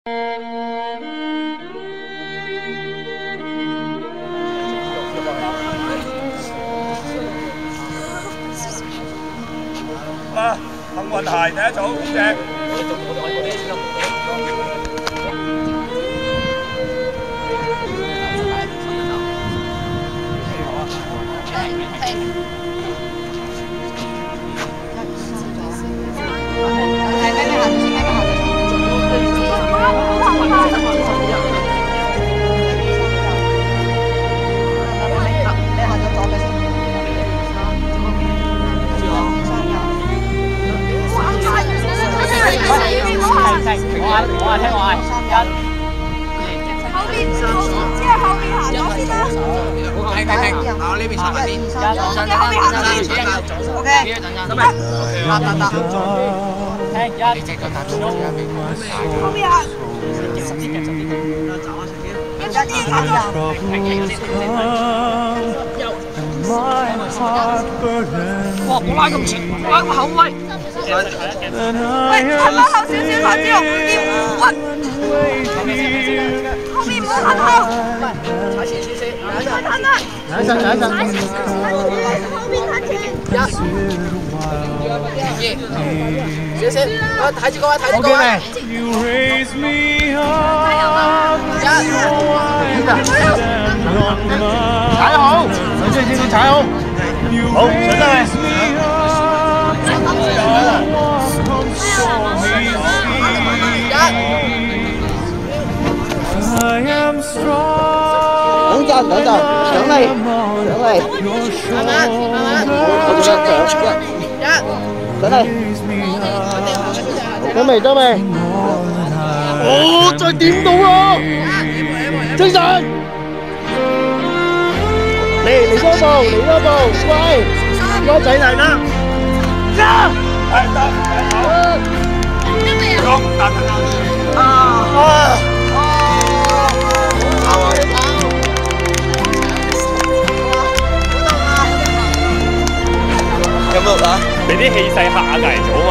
啊，幸運鞋第一組，好正。我聽我後邊即係後邊行咗先啦。停，我呢邊查下先。後邊行咗先。OK。得。聽一。你隻腳踏住啊！後邊行。哇！我拉咁前，拉個後位。喂，係咪後少少才知道點屈？後面唔好行後，踩前少少，踩啦，踩上，後面睇前，少少，我睇住個位，睇住個位，踩好，先踩好，好，上得去。等陣，上嚟，慢慢，我做上嚟，得未？哦，再點到咯，精神，嚟多步，喂，哥仔嚟啦，係有冇啊？俾啲氣勢嚇下隔離組嘛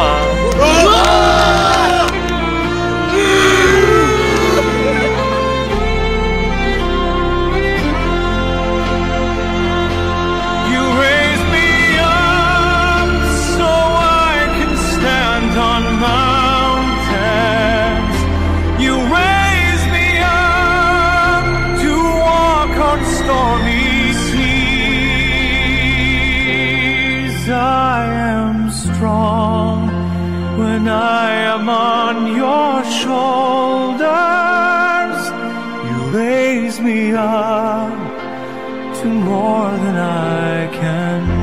！When I am on your shoulders, you raise me up to more than I can